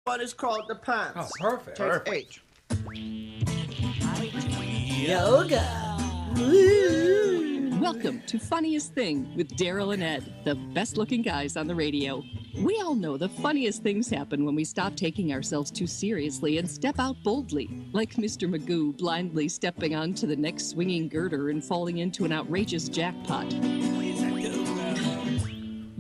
one is called the pants. Oh, perfect. Take H. Yoga. Welcome to Funniest Thing with Daryl and Ed, the best looking guys on the radio. We all know the funniest things happen when we stop taking ourselves too seriously and step out boldly, like Mr. Magoo blindly stepping onto the next swinging girder and falling into an outrageous jackpot.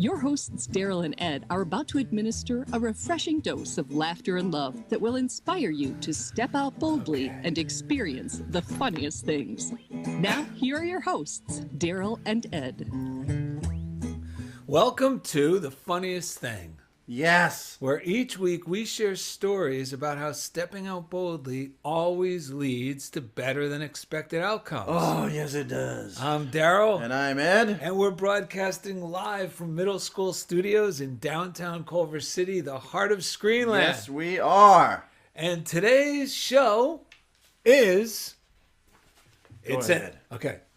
Your hosts, Daryl and Ed, are about to administer a refreshing dose of laughter and love that will inspire you to step out boldly and experience the funniest things. Now, here are your hosts, Daryl and Ed. Welcome to The Funniest Thing, Yes. where each week we share stories about how stepping out boldly always leads to better than expected outcomes. Oh, yes, it does. I'm Daryl. And I'm Ed. And we're broadcasting live from Middle School Studios in downtown Culver City, the heart of Screenland. Yes, we are. And today's show is... Go ahead.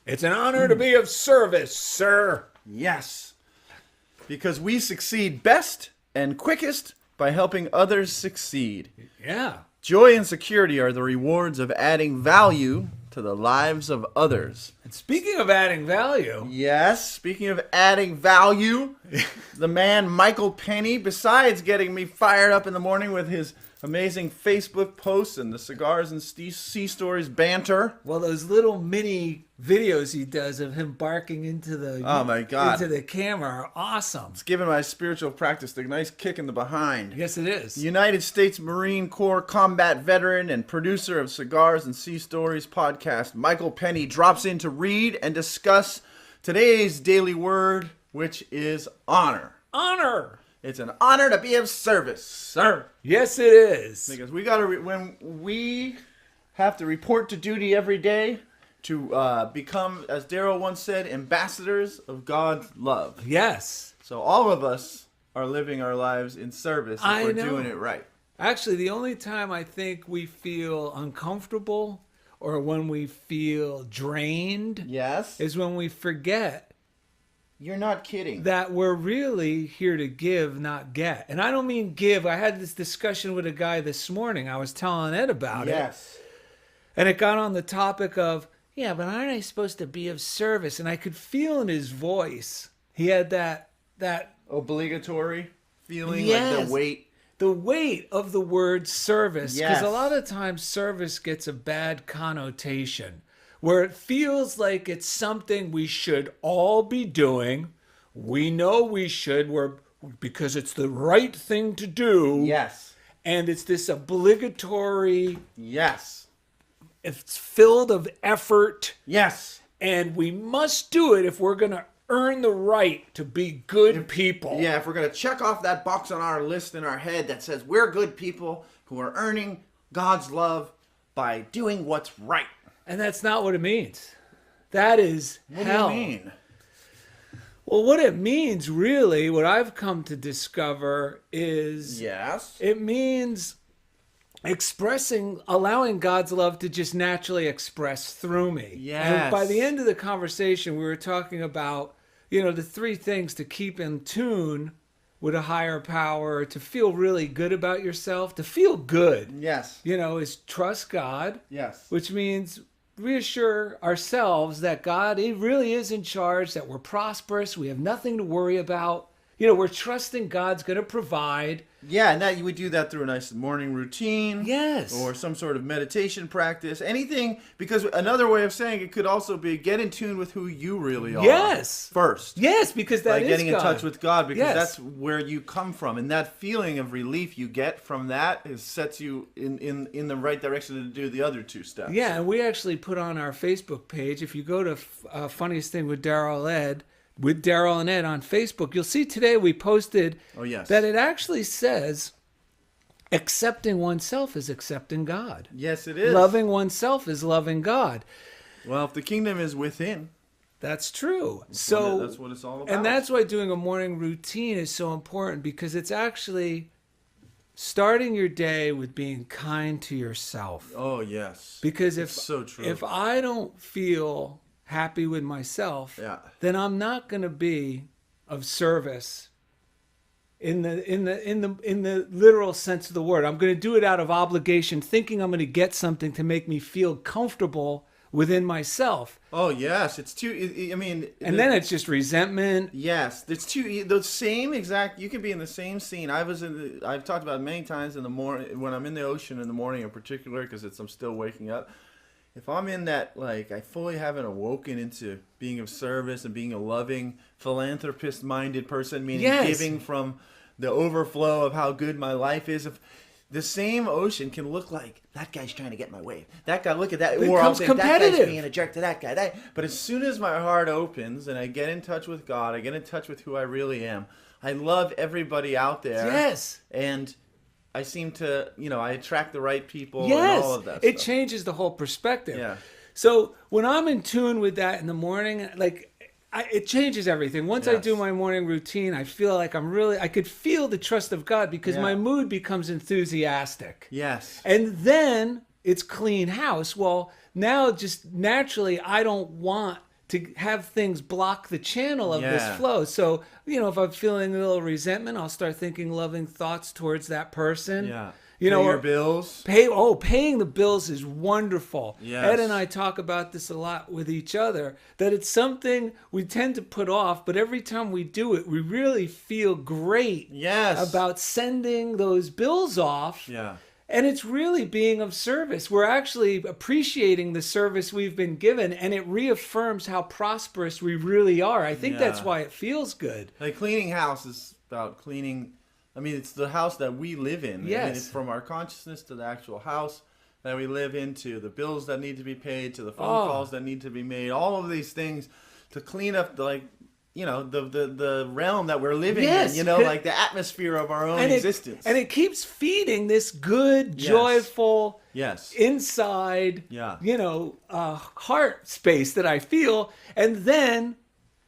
It's an honor to be of service, sir. Yes. Because we succeed best and quickest by helping others succeed. Yeah. Joy and security are the rewards of adding value to the lives of others. And speaking of adding value... Yes, speaking of adding value, the man Michael Penney, besides getting me fired up in the morning with his amazing Facebook posts and the Cigars and Sea Stories banter. Well, those little mini videos he does of him barking into the Oh my God. into the camera are awesome. It's given my spiritual practice a nice kick in the behind. Yes, it is. United States Marine Corps combat veteran and producer of Cigars and Sea Stories podcast, Michael Penney, drops in to read and discuss today's daily word, which is honor. Honor. It's an honor to be of service, sir. Yes, it is. Because we got to, when we have to report to duty every day to become, as Daryl once said, ambassadors of God's love. Yes. So all of us are living our lives in service if I we're know. doing it right. Actually, the only time I think we feel uncomfortable or when we feel drained Yes. is when we forget You're not kidding. that we're really here to give, not get. And I don't mean give. I had this discussion with a guy this morning. I was telling Ed about it. Yes. And it got on the topic of, yeah, but aren't I supposed to be of service? And I could feel in his voice, he had that Obligatory feeling, Yes. like the weight of the word service. Because Yes. a lot of times service gets a bad connotation where it feels like it's something we should all be doing. We know we should, because it's the right thing to do. Yes. And it's this obligatory, Yes. it's filled of effort. Yes. And we must do it if we're going to earn the right to be good people. Yeah, if we're going to check off that box on our list in our head that says we're good people who are earning God's love by doing what's right. And that's not what it means. That is hell. What do you mean? Well, what it means, really, what I've come to discover is Yes. it means allowing God's love to just naturally express through me. Yes. And by the end of the conversation, we were talking about, the three things to keep in tune with a higher power, to feel really good about yourself, to feel good, Yes. is trust God, Yes. which means reassure ourselves that God, He really is in charge, that we're prosperous, we have nothing to worry about. We're trusting God's going to provide. Yeah, and that you would do that through a nice morning routine. Yes. Or some sort of meditation practice. Anything, because another way of saying it could also be get in tune with who you really are. Yes. First. Yes, because that By is getting in God. touch with God, because Yes. that's where you come from. And that feeling of relief you get from that sets you in the right direction to do the other two steps. Yeah, and we actually put on our Facebook page, if you go to Funniest Thing with Daryl and Ed on Facebook, you'll see today we posted that it actually says accepting oneself is accepting God. Yes, it is. Loving oneself is loving God. Well, if the kingdom is within, That's true. that's So what it's all about. And that's why doing a morning routine is so important, because it's actually starting your day with being kind to yourself. Oh, yes. Because It's so true. if I don't feel happy with myself, Yeah. then I'm not going to be of service in the literal sense of the word. I'm going to do it out of obligation, thinking I'm going to get something to make me feel comfortable within myself. Oh yes, it's too. I mean, and then it's just resentment. Yes, it's too. The same exact. You can be in the same scene. I've talked about it many times in the morning when I'm in the ocean in the morning in particular because I'm still waking up. If I'm in that, like, I fully haven't awoken into being of service and being a loving, philanthropist-minded person, meaning giving from the overflow of how good my life is. If the same ocean can look like, that guy's trying to get my wave. That guy, look at that. Or I'll think, that guy's being a jerk to that guy. But as soon as my heart opens and I get in touch with God, I get in touch with who I really am, I love everybody out there. Yes. And I seem to, I attract the right people and all of that It stuff. changes the whole perspective. Yeah. So when I'm in tune with that in the morning, it changes everything. Once I do my morning routine, I feel like I could feel the trust of God because my mood becomes enthusiastic. Yes. And then it's clean house. Well, now just naturally, I don't want to have things block the channel of this flow. So, if I'm feeling a little resentment, I'll start thinking loving thoughts towards that person. Yeah. Pay your bills. Paying the bills is wonderful. Yes. Ed and I talk about this a lot with each other, that it's something we tend to put off, but every time we do it, we really feel great about sending those bills off. Yeah. And it's really being of service. We're actually appreciating the service we've been given, and it reaffirms how prosperous we really are. I think that's why it feels good. Like cleaning house is about cleaning. I mean, it's the house that we live in. Yes. I mean, it's from our consciousness to the actual house that we live in, to the bills that need to be paid, to the phone calls that need to be made. All of these things to clean up the realm that we're living in, like the atmosphere of our own existence. And it keeps feeding this good, joyful, inside, heart space that I feel, and then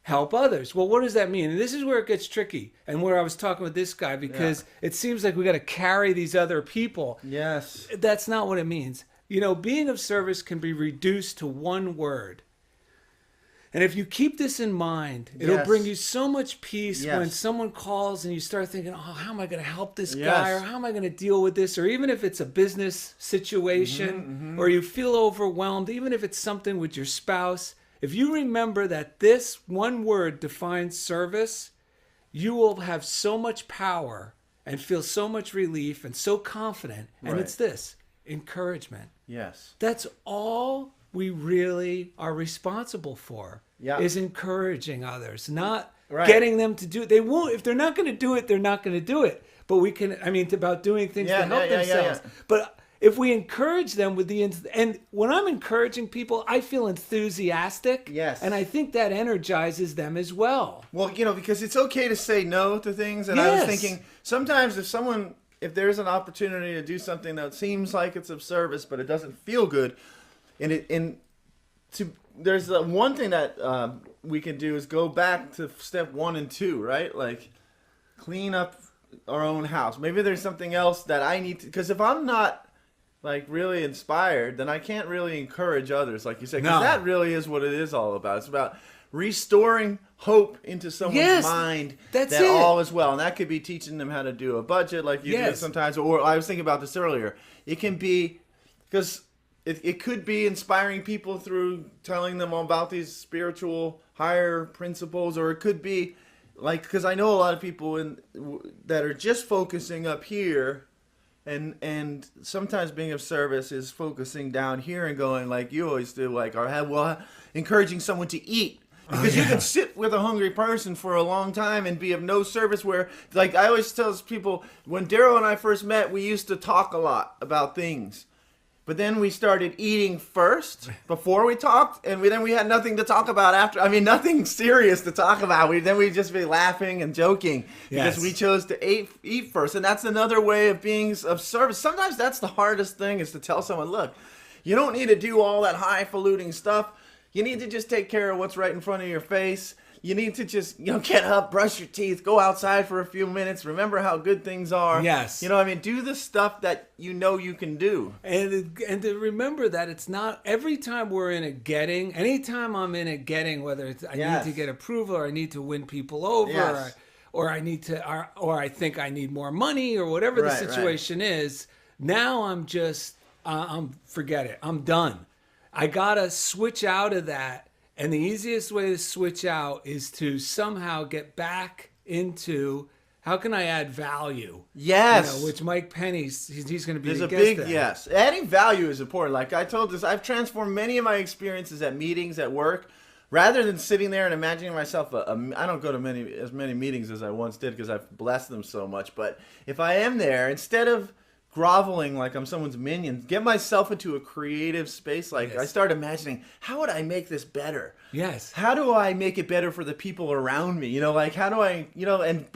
help others. Well, what does that mean? And this is where it gets tricky, and where I was talking with this guy, because it seems like we got to carry these other people. Yes. That's not what it means. Being of service can be reduced to one word. And if you keep this in mind, it'll bring you so much peace when someone calls and you start thinking, how am I going to help this guy? Or how am I going to deal with this? Or even if it's a business situation or you feel overwhelmed, even if it's something with your spouse, if you remember that this one word defines service, you will have so much power and feel so much relief and so confident. And it's this, encouragement. Yes. That's all we really are responsible for, is encouraging others, not getting them to do it. They won't. If they're not going to do it, they're not going to do it. But we can, it's about doing things to help themselves. But if we encourage them with and when I'm encouraging people, I feel enthusiastic. Yes. And I think that energizes them as well. Well, because it's okay to say no to things. And I was thinking, sometimes if there's an opportunity to do something that seems like it's of service, but it doesn't feel good, there's one thing that we can do is go back to step 1 and 2, right? Like clean up our own house. Maybe there's something else that I need to, because if I'm not like really inspired, then I can't really encourage others, like you said, because that really is what it is all about. It's about restoring hope into someone's mind that all is well. And that could be teaching them how to do a budget like you do sometimes. Or I was thinking about this earlier. It can be, because it could be inspiring people through telling them about these spiritual higher principles, or it could be like, because I know a lot of people that are just focusing up here, and sometimes being of service is focusing down here and going like you always do, like encouraging someone to eat. Because you can sit with a hungry person for a long time and be of no service, where, like I always tell people, when Daryl and I first met, we used to talk a lot about things. But then we started eating first before we talked, and then we had nothing to talk about after. I mean, nothing serious to talk about. Then we'd just be laughing and joking because we chose to eat first. And that's another way of being of service. Sometimes that's the hardest thing, is to tell someone, look, you don't need to do all that highfalutin stuff. You need to just take care of what's right in front of your face. You need to just, get up, brush your teeth, go outside for a few minutes, remember how good things are. Yes. Do the stuff that you can do. And to remember that it's not every time we're in a getting, anytime I'm in a getting, whether it's I need to get approval or I need to win people over or I need to, or I think I need more money, or whatever the situation is. Now I'm just, forget it. I'm done. I gotta switch out of that, and the easiest way to switch out is to somehow get back into how can I add value. Yes, which Mike Penney, he's going to be. There's a big yes. Adding value is important. Like I told this, I've transformed many of my experiences at meetings at work. Rather than sitting there and imagining myself, I don't go to as many meetings as I once did because I've blessed them so much. But if I am there, instead of groveling like I'm someone's minion, get myself into a creative space. Like I start imagining, how would I make this better? Yes. How do I make it better for the people around me? Like how do I, and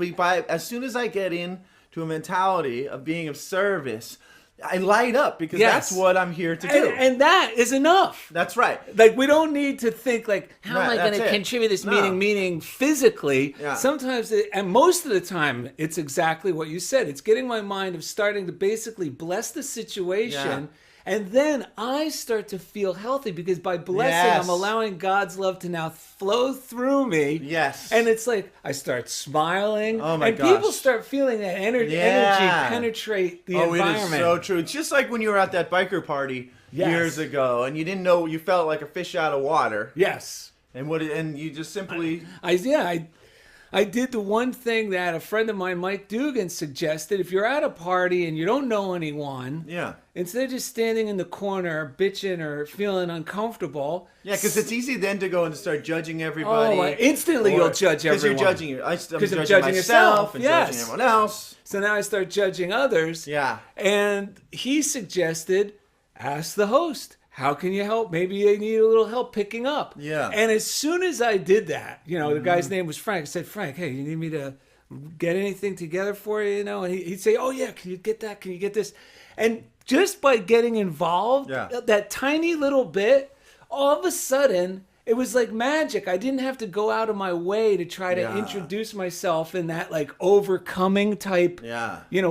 as soon as I get into a mentality of being of service, I light up because that's what I'm here to do. And that is enough. That's right. Like, we don't need to think, like, how am I going to contribute this meaning physically? Yeah. Sometimes, and most of the time, it's exactly what you said. It's getting my mind of starting to basically bless the situation. Yeah. And then I start to feel healthy because by blessing, I'm allowing God's love to now flow through me. Yes. And it's like I start smiling. Oh my gosh. And people start feeling that energy penetrate the environment. It is so true. It's just like when you were at that biker party years ago and you didn't know, you felt like a fish out of water. Yes. And you just simply... I did the one thing that a friend of mine, Mike Dugan, suggested. If you're at a party and you don't know anyone, instead of just standing in the corner bitching or feeling uncomfortable. Yeah, because it's easy then to go and start judging everybody. Oh, instantly you'll judge everyone. Because you're judging, I'm judging myself and judging everyone else. So now I start judging others. Yeah. And he suggested, ask the host. How can you help? Maybe they need a little help picking up. Yeah. And as soon as I did that, the guy's name was Frank. I said, Frank, hey, you need me to get anything together for you? And he'd say, oh, yeah, can you get that? Can you get this? And just by getting involved, that tiny little bit, all of a sudden, it was like magic. I didn't have to go out of my way to try to introduce myself in that like overcoming type,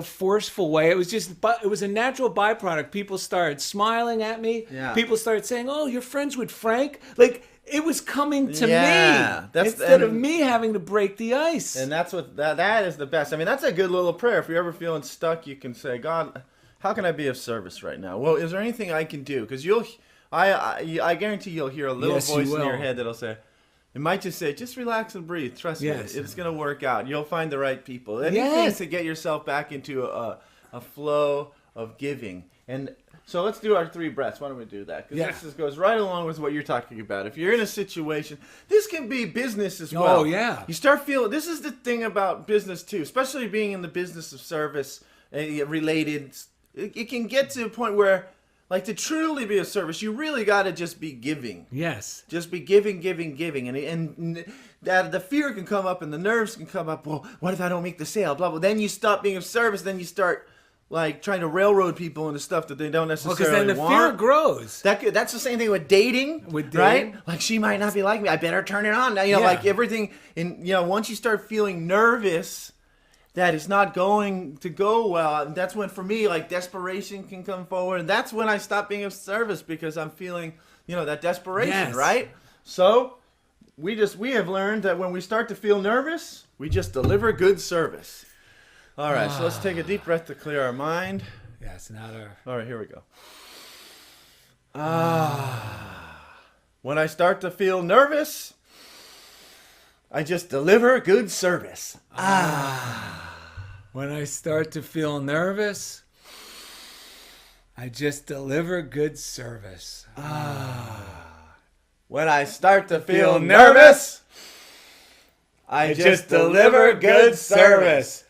forceful way. It was a natural byproduct. People started smiling at me. Yeah. People started saying, "Oh, you're friends with Frank?" Like it was coming to me instead of me having to break the ice. And that's what that is the best. I mean, that's a good little prayer. If you're ever feeling stuck, you can say, "God, how can I be of service right now? Well, is there anything I can do?" Because I guarantee you'll hear a little voice in your head that'll say, it might just say, just relax and breathe. Trust me, it's going to work out. You'll find the right people. Anything to get yourself back into a flow of giving. And so let's do our 3 breaths. Why don't we do that? Because this just goes right along with what you're talking about. If you're in a situation, this can be business as well. Oh, yeah. You start feeling, this is the thing about business too, especially being in the business of service related. It can get to a point where, like, to truly be of service, you really got to just be giving. Yes. Just be giving. And that the fear can come up and the nerves can come up. Well, what if I don't make the sale? Blah, blah. Then you stop being of service. Then you start, like, trying to railroad people into stuff that they don't necessarily want. Because then the fear grows. That's the same thing with dating. Right? Like, she might not be like me. I better turn it on. Like everything. And, once you start feeling nervous that it's not going to go well, and that's when, for me, like, desperation can come forward, and that's when I stop being of service because I'm feeling, that desperation, right? So we have learned that when we start to feel nervous, we just deliver good service. All right, so let's take a deep breath to clear our mind. Yes, all right, here we go. When I start to feel nervous, I just deliver good service. When I start to feel nervous, I just deliver good service. When I start to feel nervous, I just deliver good service.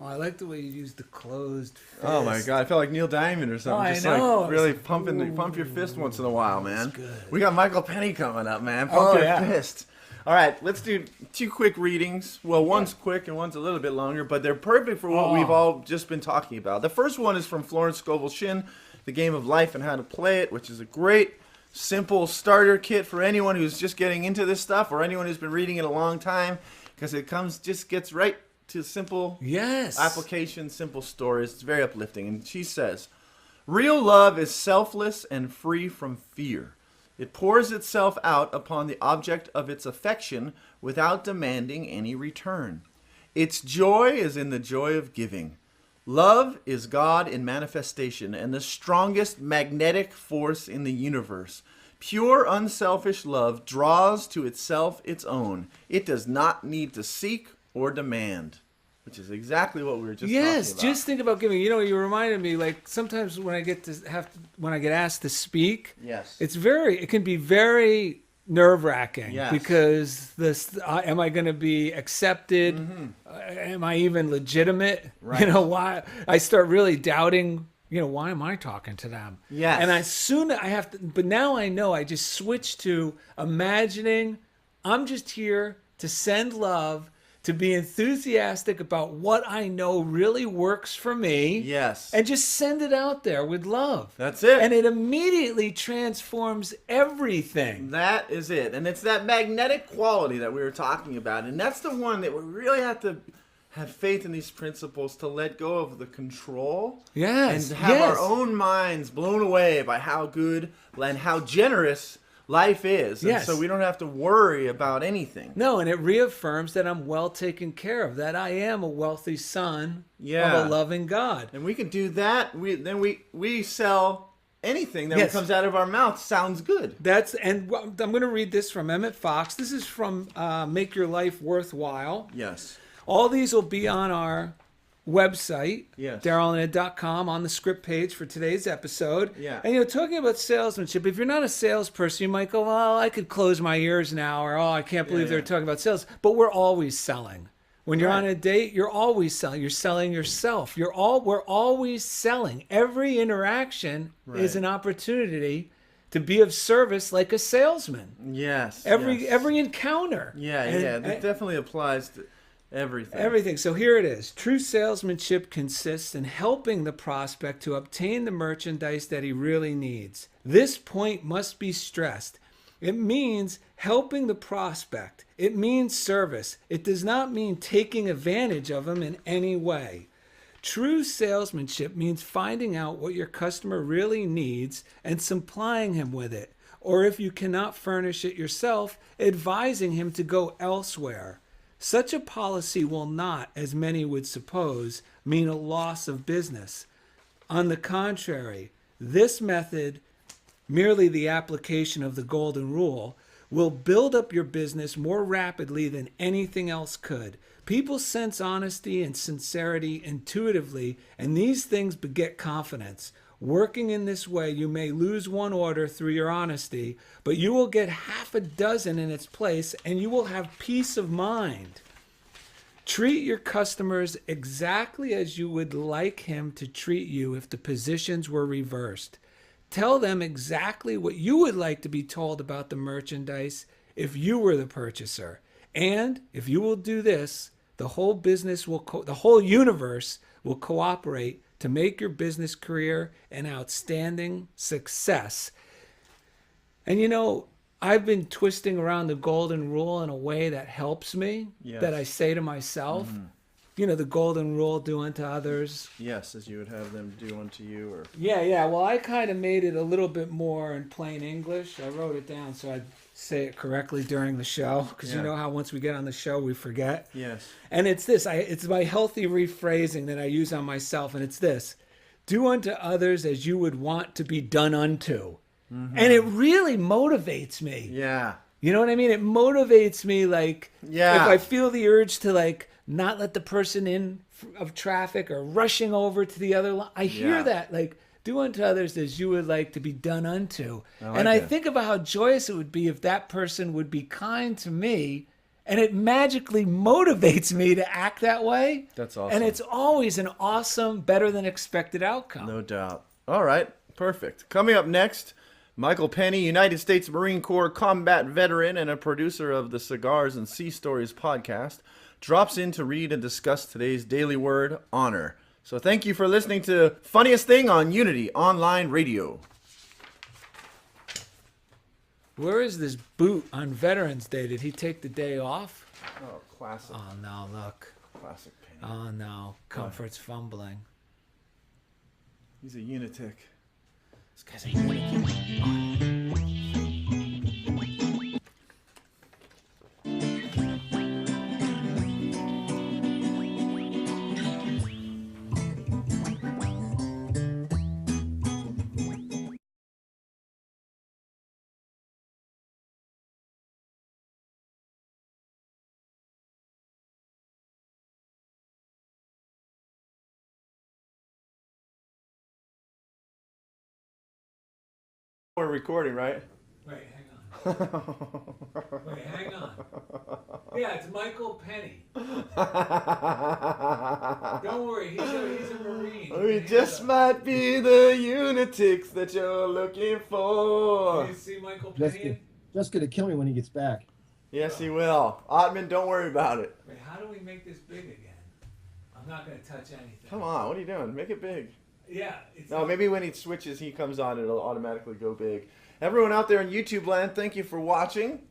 I like the way you use the closed fist. Oh my God, I felt like Neil Diamond or something. Just like really pump your fist once in a while, man. That's good. We got Michael Penney coming up, man. Pump your fist. All right, let's do 2 quick readings. Well, one's quick and one's a little bit longer, but they're perfect for what we've all just been talking about. The first one is from Florence Scovel Shinn, The Game of Life and How to Play It, which is a great, simple starter kit for anyone who's just getting into this stuff or anyone who's been reading it a long time. because it gets right to simple application, simple stories. It's very uplifting. And she says, real love is selfless and free from fear. It pours itself out upon the object of its affection without demanding any return. Its joy is in the joy of giving. Love is God in manifestation and the strongest magnetic force in the universe. Pure, unselfish love draws to itself its own. It does not need to seek or demand, which is exactly what we were just talking about. Just think about giving. You reminded me, like, sometimes when I get asked to speak, it can be very nerve-wracking because am I going to be accepted? Am I even legitimate? Right. Why I start really doubting, why am I talking to them? Yes. And I have to, but now I know I just switch to imagining I'm just here to send love, to be enthusiastic about what I know really works for me. Yes. And just send it out there with love. That's it. And it immediately transforms everything. That is it. And it's that magnetic quality that we were talking about. And that's the one that we really have to have faith in these principles, to let go of the control. Yes. And have our own minds blown away by how good and how generous life is. And so we don't have to worry about anything. No, and it reaffirms that I'm well taken care of, that I am a wealthy son of a loving God. And we can do that. We sell anything that comes out of our mouth sounds good. And I'm going to read this from Emmett Fox. This is from Make Your Life Worthwhile. Yes. All these will be on our website, yes. DarylAndEd.com, on the script page for today's episode. Yeah. And talking about salesmanship, if you're not a salesperson, you might go, well, I could close my ears now, or I can't believe they're talking about sales. But we're always selling. When you're on a date, you're always selling. You're selling yourself. We're always selling. Every interaction is an opportunity to be of service, like a salesman. Yes. Every encounter. That definitely applies to Everything. So here it is. True salesmanship consists in helping the prospect to obtain the merchandise that he really needs. This point must be stressed. It means helping the prospect. It means service. It does not mean taking advantage of him in any way. True salesmanship means finding out what your customer really needs and supplying him with it. Or if you cannot furnish it yourself, advising him to go elsewhere. Such a policy will not, as many would suppose, mean a loss of business. On the contrary, this method, merely the application of the golden rule, will build up your business more rapidly than anything else could. People sense honesty and sincerity intuitively, and these things beget confidence. Working in this way, you may lose one order through your honesty, but you will get half a dozen in its place, and you will have peace of mind. Treat your customers exactly as you would like him to treat you if the positions were reversed. Tell them exactly what you would like to be told about the merchandise if you were the purchaser. And if you will do this, the whole universe will cooperate to make your business career an outstanding success. And I've been twisting around the golden rule in a way that helps me, that I say to myself, the golden rule, do unto others. Yes, as you would have them do unto you. Or Well, I kind of made it a little bit more in plain English. I wrote it down so I'd say it correctly during the show, because you know how once we get on the show, we forget. Yes. And it's this. It's my healthy rephrasing that I use on myself, and it's this. Do unto others as you would want to be done unto. Mm-hmm. And it really motivates me. Yeah. You know what I mean? It motivates me, if I feel the urge to, not let the person in of traffic or rushing over to the other line. I hear that, do unto others as you would like to be done unto. I think about how joyous it would be if that person would be kind to me, and it magically motivates me to act that way. That's awesome. And it's always an awesome, better than expected outcome. No doubt. All right. Perfect. Coming up next, Michael Penney, United States Marine Corps combat veteran and a producer of the Cigars and Sea Stories podcast, drops in to read and discuss today's daily word, honor. So thank you for listening to Funniest Thing on Unity Online Radio. Where is this boot on Veterans Day? Did he take the day off? Oh, Classic. Oh, no, look. Classic Penney. Oh, no. Comfort's fumbling. He's a unitic. This guy's a unitic. We're recording, right? Wait, hang on. Wait, hang on. Yeah, it's Michael Penney. Don't worry, he's a Marine. We just might be the unitics that you're looking for. Do you see Michael Penney? Just gonna kill me when he gets back. Yes, he will. Ottman, don't worry about it. Wait, how do we make this big again? I'm not going to touch anything. Come on, what are you doing? Make it big. Yeah. No, maybe when he switches, he comes on, it'll automatically go big. Everyone out there in YouTube land, thank you for watching.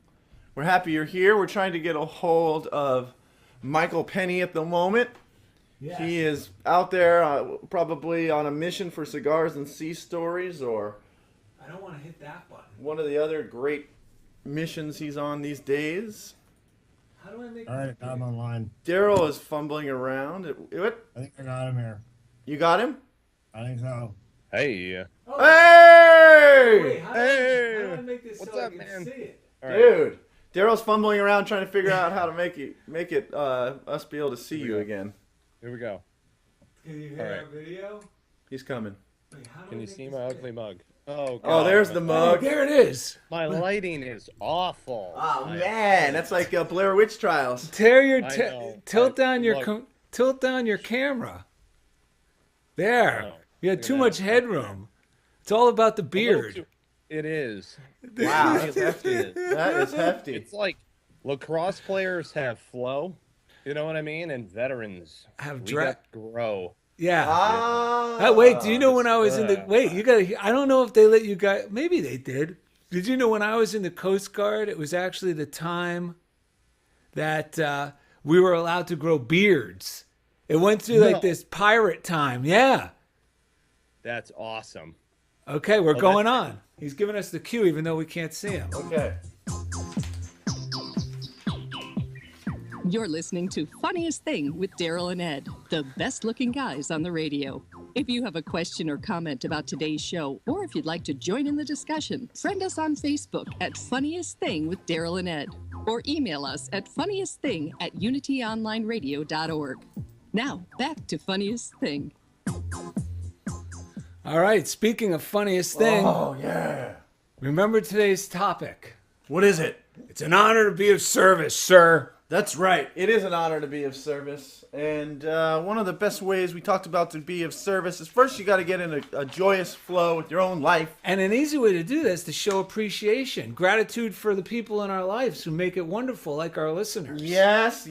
We're happy you're here. We're trying to get a hold of Michael Penney at the moment. Yes. He is out there probably on a mission for Cigars and Sea Stories, or I don't want to hit that button. one of the other great missions he's on these days. How do I make All right, I'm online. Daryl is fumbling around. What? I think I got him here. You got him? I think so. Hey. Oh, Hey! wait, how do I make this What's so up, I can man? see it? All right. Dude, Daryl's fumbling around trying to figure out how to make it us be able to see you again. Here we go. Can you hear All right. our video? He's coming. Wait, how do I Can you make see this my big? ugly mug? Oh, God. Oh, there's the Oh, mug. there it is. My lighting is awful. Oh man, that's like Blair Witch Trials. Tear your I know. tilt down your Look. tilt down your camera. There. Oh, You had look too at much that. headroom. It's all about the A little beard. too- It is. Wow, It's hefty. that is hefty. It's like lacrosse players have flow. You know what I mean? And veterans Have we got grow. Yeah. Ah. Wait, do you know when I was in the Uh, wait? You got. I don't know if they let you guys. Maybe they did. Did you know when I was in the Coast Guard? It was actually the time that we were allowed to grow beards. It went through like No. this pirate time. Yeah. That's awesome. Okay, we're Oh, going that's- on. He's giving us the cue, even though we can't see him. Okay. You're listening to Funniest Thing with Daryl and Ed, the best looking guys on the radio. If you have a question or comment about today's show, or if you'd like to join in the discussion, friend us on Facebook at Funniest Thing with Daryl and Ed, or email us at funniestthing@unityonlineradio.org. Now, back to Funniest Thing. All right. Speaking of funniest thing, Oh yeah. remember today's topic. What is it? It's an honor to be of service, sir. That's right. It is an honor to be of service. And one of the best ways we talked about to be of service is first you got to get in a joyous flow with your own life. And an easy way to do this is to show appreciation, gratitude for the people in our lives who make it wonderful, like our listeners. Yes.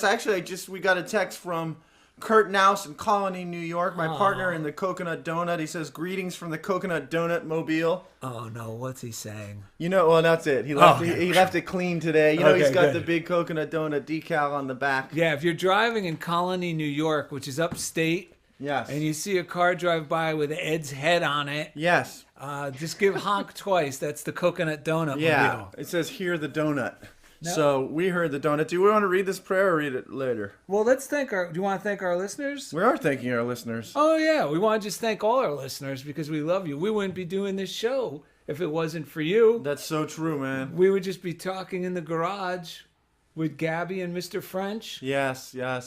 Actually, we got a text from Kurt Naus in Colony, New York, my partner in the Coconut Donut. He says, greetings from the Coconut Donut Mobile. Oh no, what's he saying? You know, well, that's it. He left, okay. he left it clean today. You know, Okay, he's got good. the big Coconut Donut decal on the back. Yeah, if you're driving in Colony, New York, which is upstate, Yes. and you see a car drive by with Ed's head on it, Yes. just give honk twice. That's the Coconut Donut Yeah. Mobile. It says, hear the donut. No. So we heard the donut. Do we want to read this prayer or read it later? Well, let's thank our. Do you want to thank our listeners? We are thanking our listeners. Oh yeah, we want to just thank all our listeners because we love you. We wouldn't be doing this show if it wasn't for you. That's so true, man. We would just be talking in the garage with Gabby and Mr. French. Yes. Yeah,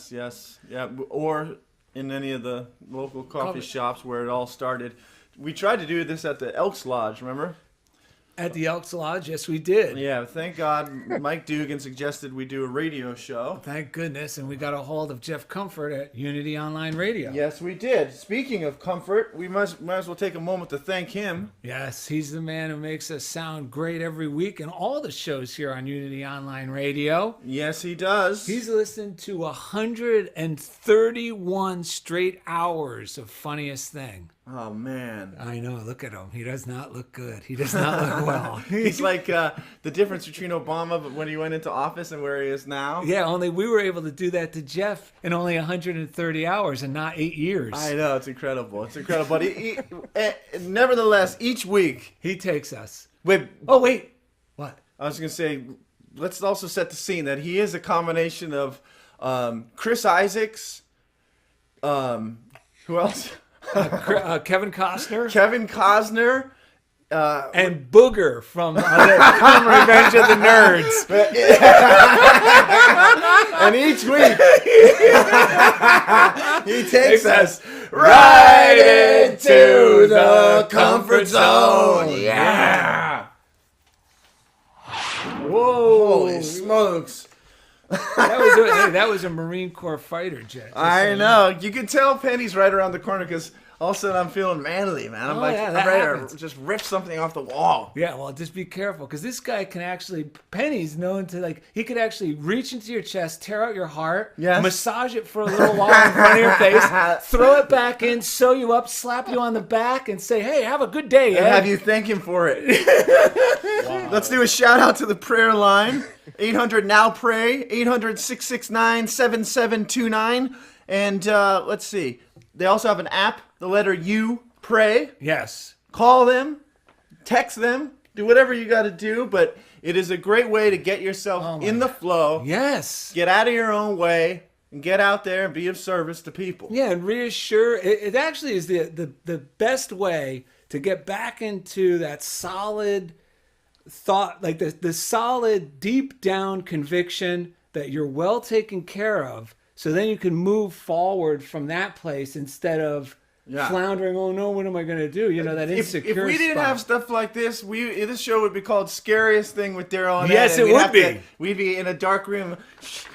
or in any of the local coffee shops where it all started. We tried to do this at the Elks Lodge, remember? At the Elks Lodge, yes, we did. Yeah, thank God Mike Dugan suggested we do a radio show. Thank goodness, and we got a hold of Jeff Comfort at Unity Online Radio. Yes, we did. Speaking of comfort, we might as well take a moment to thank him. Yes, he's the man who makes us sound great every week and all the shows here on Unity Online Radio. Yes, he does. He's listened to 131 straight hours of Funniest Thing. Oh man, I know. Look at him. He does not look good. He does not look well. he's like the difference between Obama when he went into office and where he is now. Yeah, only we were able to do that to Jeff in only 130 hours and not 8 years. I know, it's incredible. It's incredible. But nevertheless, each week he takes us. Wait. Oh wait, what? I was gonna say, let's also set the scene that he is a combination of Chris Isaacs, who else? Kevin Costner. Kevin Costner. And Booger from Revenge of the Nerds. And each week, he takes us right into the comfort zone. Yeah. Whoa. Holy smokes. That was a Marine Corps fighter jet. I know. You can tell Penny's right around the corner because all of a sudden I'm feeling manly, man. I'm I'm ready to just rip something off the wall. Yeah, well, just be careful because this guy can actually, Penny's known to he could actually reach into your chest, tear out your heart, massage it for a little while in front of your face, throw it back in, sew you up, slap you on the back, and say, hey, have a good day, Ed. And have you thank him for it. Wow. Let's do a shout out to the prayer line. 800-NOW-PRAY, 800-669-7729. And let's see. They also have an app, the letter U, Pray. Yes. Call them, text them, do whatever you got to do. But it is a great way to get yourself in the flow. Yes. Get out of your own way and get out there and be of service to people. Yeah, and reassure. It actually is the best way to get back into that solid thought, like the solid deep down conviction that you're well taken care of, so then you can move forward from that place instead of floundering. Oh no, what am I going to do? You know, that insecure. If we didn't have stuff like this, this show would be called Scariest Thing with Daryl and Yes, Ed, and it would be. We'd be in a dark room,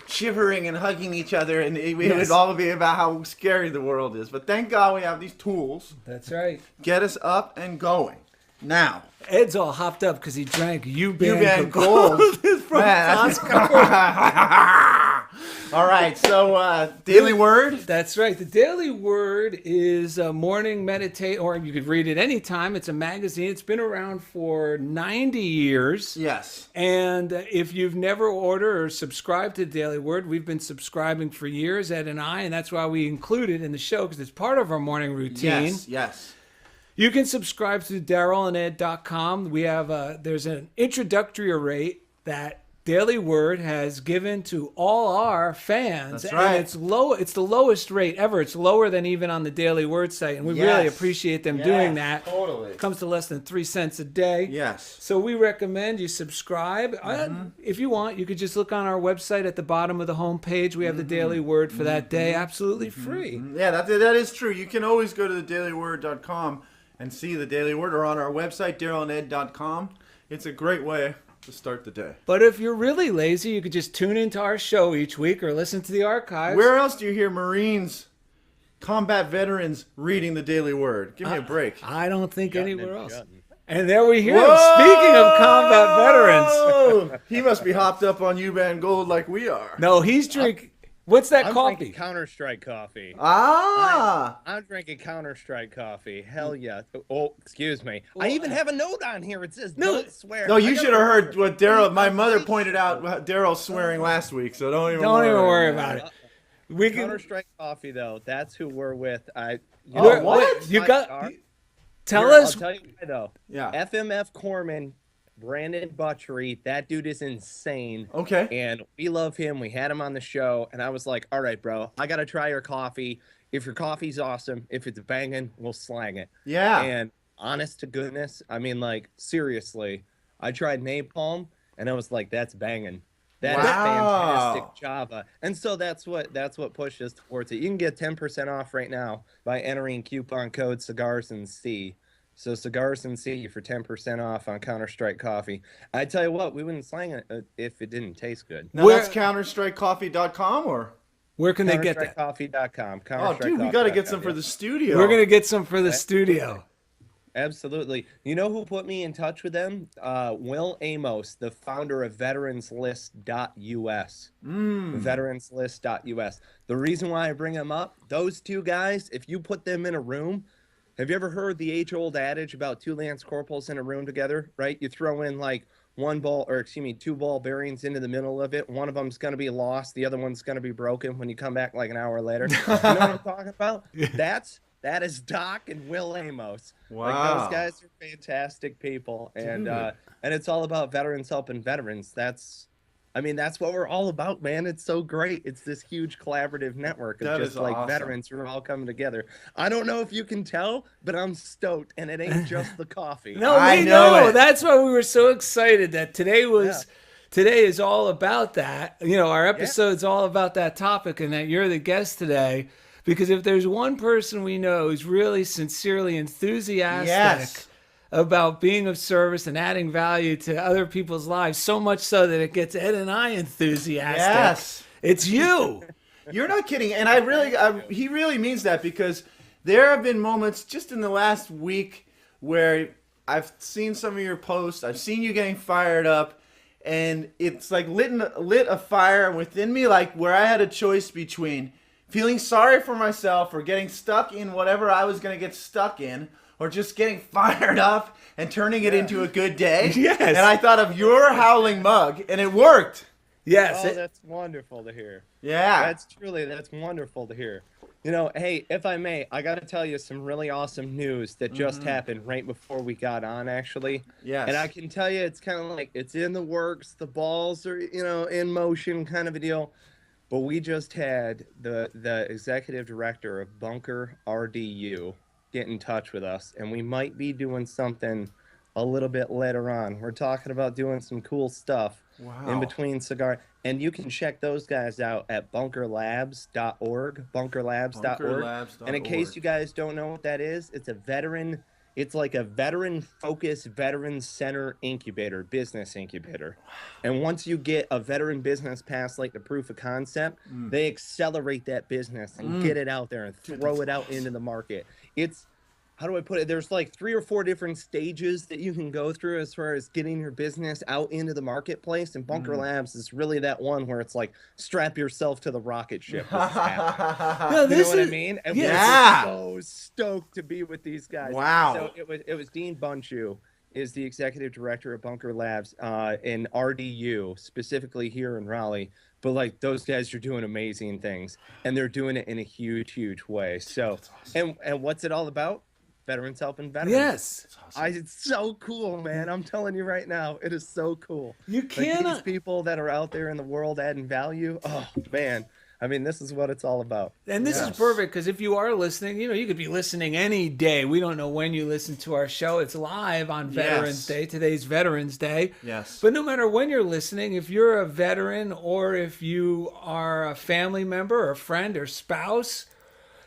shivering and hugging each other, and it would all be about how scary the world is. But thank God we have these tools. That's right. Get us up and going. Now, Ed's all hopped up because he drank U-Ban Gold. Man, all right, so Daily Word. That's right. The Daily Word is a morning meditate, or you could read it anytime. It's a magazine. It's been around for 90 years. Yes. And if you've never ordered or subscribed to Daily Word, we've been subscribing for years, Ed and I, and that's why we include it in the show because it's part of our morning routine. Yes. You can subscribe to DarylAndEd.com. We have there's an introductory rate that Daily Word has given to all our fans. That's right. And it's low. It's the lowest rate ever. It's lower than even on the Daily Word site, and we really appreciate them doing that. Totally. It comes to less than 3 cents a day. Yes. So we recommend you subscribe. If you want, you could just look on our website at the bottom of the homepage. We have the Daily Word for that day, absolutely free. Yeah, that is true. You can always go to thedailyword.com and see the Daily Word, or on our website, DarylAndEd.com. It's a great way to start the day. But if you're really lazy, you could just tune into our show each week or listen to the archives. Where else do you hear Marines, combat veterans reading the Daily Word? Give me a break. I don't think anywhere else. And there we hear him. Speaking of combat veterans. He must be hopped up on U-Ban Gold like we are. No, he's drinking. What's that I'm coffee? drinking Counter-Strike coffee. I'm drinking Counter-Strike coffee. Hell yeah. Oh, excuse me. I even have a note on here. It says, don't swear. No, you should have heard what Daryl, my mother pointed out Daryl swearing last week, so don't even worry about it. Counter-Strike coffee, though. That's who we're with. What? You got... Tell I'll us. tell you why, though. Yeah. FMF Corman, Brandon Butchery, that dude is insane. Okay. And we love him. We had him on the show, and I was like, all right, bro, I got to try your coffee. If your coffee's awesome, if it's banging, we'll slang it. Yeah. And honest to goodness, I mean, like, seriously, I tried Napalm, and I was like, that's banging. That is fantastic Java. And so that's what pushed us towards it. You can get 10% off right now by entering coupon code Cigars and Sea. So Cigars and Sea for 10% off on Counter-Strike coffee. I tell you what, we wouldn't slang it if it didn't taste good. Now that's CounterStrikeCoffee.com, or where can they get that? CounterStrikeCoffee.com. Oh, dude, we got to get some for the studio. We're gonna get some for the studio. Absolutely. You know who put me in touch with them? Will Amos, the founder of VeteransList.us. VeteransList.us. The reason why I bring them up, those two guys, if you put them in a room, Have you ever heard the age-old adage about two lance corporals in a room together, right? You throw in like two ball bearings into the middle of it. One of them's going to be lost. The other one's going to be broken when you come back like an hour later. You know what I'm talking about? That is Doc and Will Amos. Wow. Like, those guys are fantastic people. And it's all about veterans helping veterans. That's what we're all about, man. It's so great. It's this huge collaborative network of just like awesome veterans who are all coming together. I don't know if you can tell, but I'm stoked, and it ain't just the coffee. No, I know. That's why we were so excited that today is all about that. You know, our episode's all about that topic, and that you're the guest today. Because if there's one person we know who's really sincerely enthusiastic about being of service and adding value to other people's lives, so much so that it gets Ed and I enthusiastic, it's you. You're not kidding. And he really means that, because there have been moments just in the last week where I've seen some of your posts, I've seen you getting fired up, and it's like lit a fire within me, like where I had a choice between feeling sorry for myself or getting stuck in whatever I was going to get stuck in, or just getting fired up and turning it into a good day. Yes. And I thought of your howling mug, and it worked. Yes. Oh, that's wonderful to hear. Yeah. That's wonderful to hear. You know, hey, if I may, I got to tell you some really awesome news that just happened right before we got on, actually. Yes. And I can tell you, it's kind of like it's in the works. The balls are, in motion, kind of a deal. But we just had the executive director of Bunker RDU get in touch with us, and we might be doing something a little bit later on. We're talking about doing some cool stuff in between cigar. And you can check those guys out at bunkerlabs.org, bunkerlabs.org. And in case you guys don't know what that is, it's like a veteran-focused, veteran center incubator, business incubator. And once you get a veteran business past like the proof of concept, they accelerate that business and get it out there and throw it out into the market. It's, how do I put it? There's like 3 or 4 different stages that you can go through as far as getting your business out into the marketplace. And Bunker Labs is really that one where it's like, strap yourself to the rocket ship. This is happening. No, you know what I mean? And we're so stoked to be with these guys. Wow. So it was Dean Bunchu is the executive director of Bunker Labs in RDU, specifically here in Raleigh. But like, those guys are doing amazing things, and they're doing it in a huge, huge way. So, awesome. And what's it all about? Veterans helping veterans. Yes. It's so cool, man. I'm telling you right now, it is so cool. You can't. Like, these people that are out there in the world adding value. Oh man. I mean, this is what it's all about. And this is perfect, because if you are listening, you could be listening any day. We don't know when you listen to our show. It's live on Veterans Day. Today's Veterans Day. Yes. But no matter when you're listening, if you're a veteran or if you are a family member or a friend or spouse,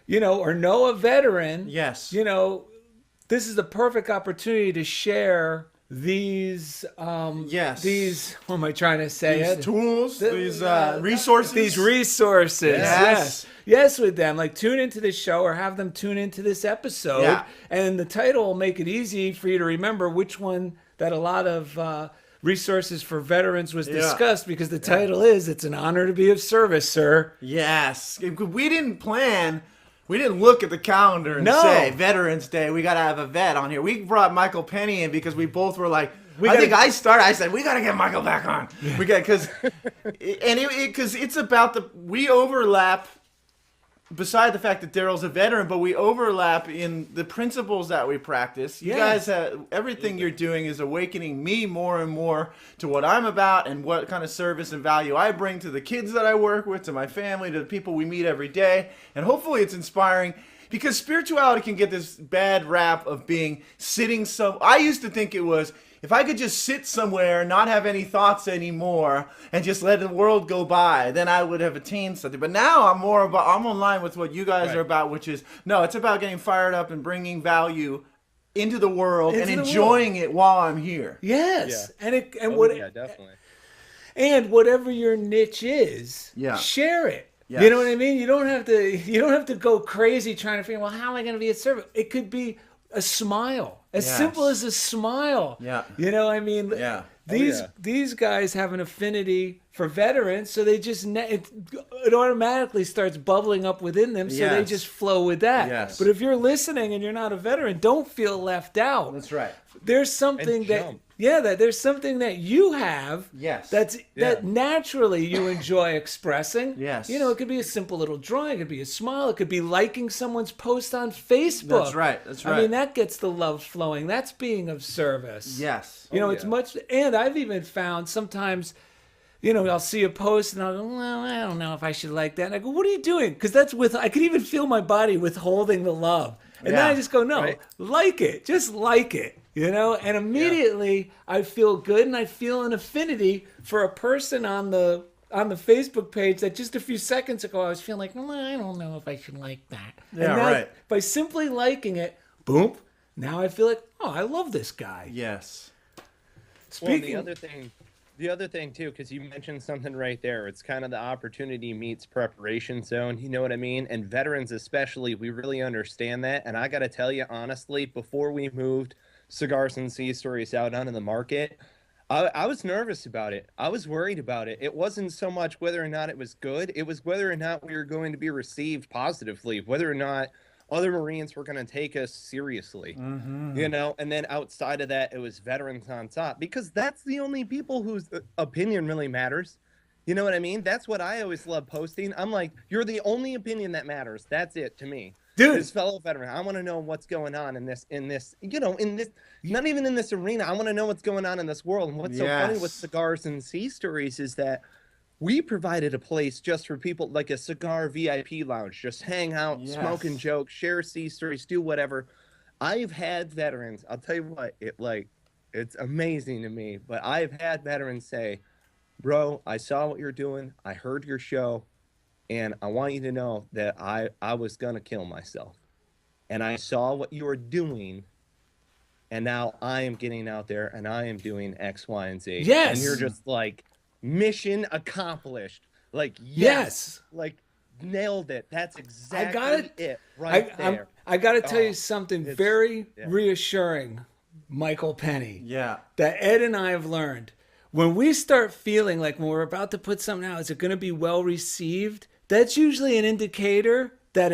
or know a veteran, this is the perfect opportunity to share these what am I trying to say? These tools, these resources. These resources. Yes, with them. Like, tune into this show or have them tune into this episode. Yeah. And the title will make it easy for you to remember which one that a lot of resources for veterans was discussed, because the title is, It's an Honor to Be of Service, Sir. Yes. We didn't look at the calendar and say, Veterans Day, we got to have a vet on here. We brought Michael Penney in because we both were like, I said, we got to get Michael back on. Because it's about we overlap, beside the fact that Daryl's a veteran, but we overlap in the principles that we practice. You guys, everything you're doing is awakening me more and more to what I'm about and what kind of service and value I bring to the kids that I work with, to my family, to the people we meet every day. And hopefully it's inspiring, because spirituality can get this bad rap of being sitting I used to think it was, if I could just sit somewhere, not have any thoughts anymore, and just let the world go by, then I would have attained something. But now I'm in line with what you guys are about, which is, it's about getting fired up and bringing value into the world and enjoying it while I'm here. Yes. Yeah. Definitely. And whatever your niche is, share it. Yes. You know what I mean? You don't have to go crazy trying to figure, well, how am I going to be a servant? It could be a smile. As simple as a smile. Yeah. these guys have an affinity for veterans, so they just it automatically starts bubbling up within them, so they just flow with that. Yes. But if you're listening and you're not a veteran, don't feel left out. That's right. There's something there's something that you have that naturally you enjoy expressing. Yes. You know, it could be a simple little drawing, it could be a smile, it could be liking someone's post on Facebook. That's right. I mean, that gets the love flowing. That's being of service. Yes. You know, it's much, and I've even found sometimes, you know, I'll see a post and I'll go, well, I don't know if I should like that. And I go, what are you doing? Because I could even feel my body withholding the love. And then I just go, no, like it. Just like it, you know? And immediately I feel good and I feel an affinity for a person on the Facebook page that just a few seconds ago I was feeling like, well, I don't know if I should like that. Yeah, and right. By simply liking it, boom, now I feel like, oh, I love this guy. Yes. Speaking the other thing too, because you mentioned something right there. It's kind of the opportunity meets preparation zone. You know what I mean? And veterans especially, we really understand that. And I got to tell you, honestly, before we moved Cigars and Sea Stories out onto the market, I was nervous about it. I was worried about it. It wasn't so much whether or not it was good. It was whether or not we were going to be received positively, whether or not other Marines were going to take us seriously, you know, and then outside of that, it was veterans on top, because that's the only people whose opinion really matters. You know what I mean? That's what I always love posting. I'm like, you're the only opinion that matters. That's it to me. Dude, this fellow veteran, I want to know what's going on in this, you know, in this, not even in this arena. I want to know what's going on in this world. And what's so funny with Cigars and Sea Stories is that we provided a place just for people, like a cigar VIP lounge, just hang out, smoke and joke, share sea stories, do whatever. I've had veterans, I'll tell you what, it's amazing to me, but I've had veterans say, bro, I saw what you're doing, I heard your show, and I want you to know that I was gonna kill myself. And I saw what you were doing, and now I am getting out there and I am doing X, Y, and Z. Yes. And you're just like, mission accomplished. Like, yes. Like, nailed it. That's exactly it right there. I got to tell you something very reassuring, Michael Penney. Yeah. That Ed and I have learned. When we start feeling like when we're about to put something out, is it going to be well received? That's usually an indicator that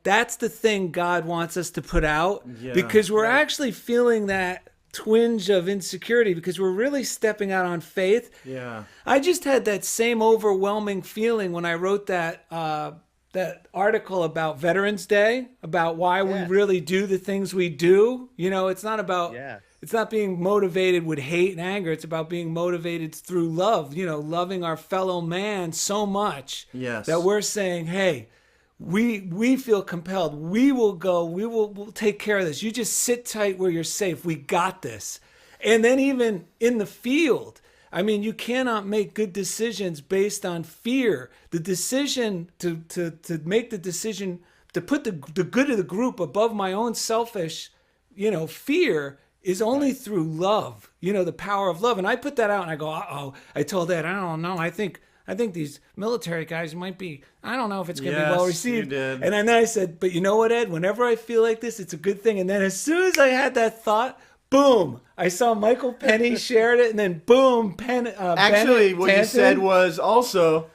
that's the thing God wants us to put out, because we're actually feeling that twinge of insecurity, because we're really stepping out on faith. Yeah. I just had that same overwhelming feeling when I wrote that article about Veterans Day, about why we really do the things we do. You know, it's not about it's not being motivated with hate and anger. It's about being motivated through love, you know, loving our fellow man so much that we're saying, hey, we feel compelled. We will go. We'll take care of this. You just sit tight where you're safe. We got this. And then even in the field, I mean, you cannot make good decisions based on fear. The decision to make the decision to put the good of the group above my own selfish, you know, fear is only through love. You know, the power of love. And I put that out and I go, uh-oh. I told Ed, I don't know. I think these military guys might be, I don't know if it's going to be well received. You did. And then I said, but you know what, Ed? Whenever I feel like this, it's a good thing. And then as soon as I had that thought, boom, I saw Michael Penney shared it. And then boom, Actually, what you said was also,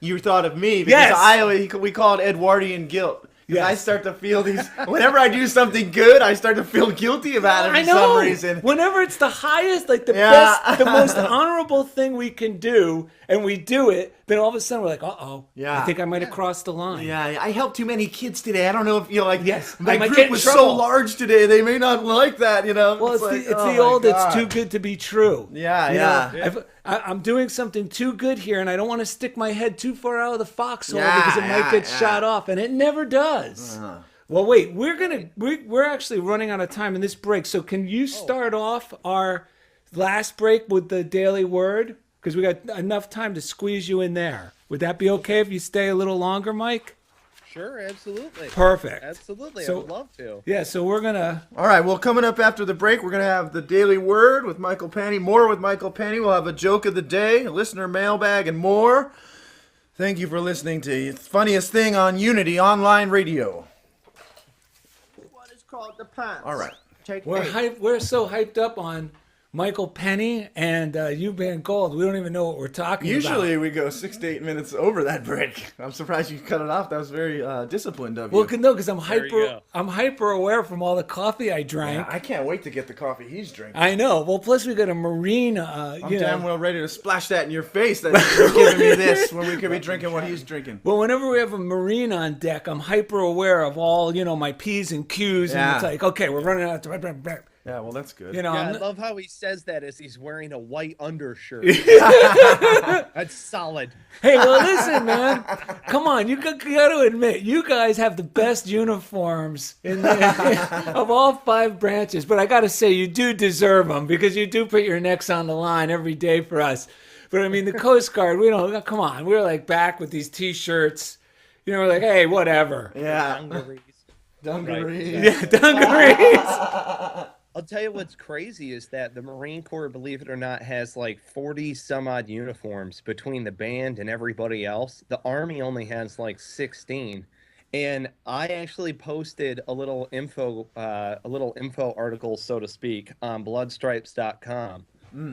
you thought of me, because we call it Edwardian guilt. Yes. I start to feel these, whenever I do something good, I start to feel guilty about it for some reason. Whenever it's the highest, like the best, the most honorable thing we can do, and we do it, then all of a sudden we're like, uh-oh, I think I might have crossed the line. Yeah, I helped too many kids today. I don't know if, you know, like, my group was so large today, they may not like that, you know? Well, it's the old, it's too good to be true. Yeah. I'm doing something too good here, and I don't want to stick my head too far out of the foxhole because it might get shot off, and it never does. Well, wait, we're actually running out of time in this break, so can you start off our last break with the daily word? Because we got enough time to squeeze you in there. Would that be okay if you stay a little longer, Mike? Sure, absolutely. Perfect. Absolutely, so, I would love to. Yeah, so we're going to... All right, well, coming up after the break, we're going to have the Daily Word with Michael Penney. More with Michael Penney. We'll have a joke of the day, a listener mailbag, and more. Thank you for listening to the funniest thing on Unity Online Radio. What is called the pants? All right. We're so hyped up on Michael Penney and you being gold. We don't even know what we're talking Usually about. we go 6 to 8 minutes over that break. I'm surprised you cut it off. That was very disciplined of you. Well, no, because I'm There you go. hyper aware from all the coffee I drank. Yeah, I can't wait to get the coffee he's drinking. I know. Well, plus we got a marine. I'm damn well ready to splash that in your face that you're giving me this when we could be drinking what he's drinking. Well, whenever we have a marine on deck, I'm hyper aware of all my P's and Q's, and it's like, okay, we're running out of. Yeah, well, that's good. Yeah, I love how he says that as he's wearing a white undershirt. That's solid. Hey, well, listen, man. Come on, you got to admit, you guys have the best uniforms of all 5 branches. But I got to say, you do deserve them because you do put your necks on the line every day for us. But I mean, the Coast Guard, we don't. Come on, we're like back with these T-shirts. We're like, hey, whatever. Yeah. Dungarees. Dungarees. Yeah, dungarees. I'll tell you what's crazy is that the Marine Corps, believe it or not, has like 40 some odd uniforms between the band and everybody else. The Army only has like 16. And I actually posted a little info article, so to speak, on bloodstripes.com,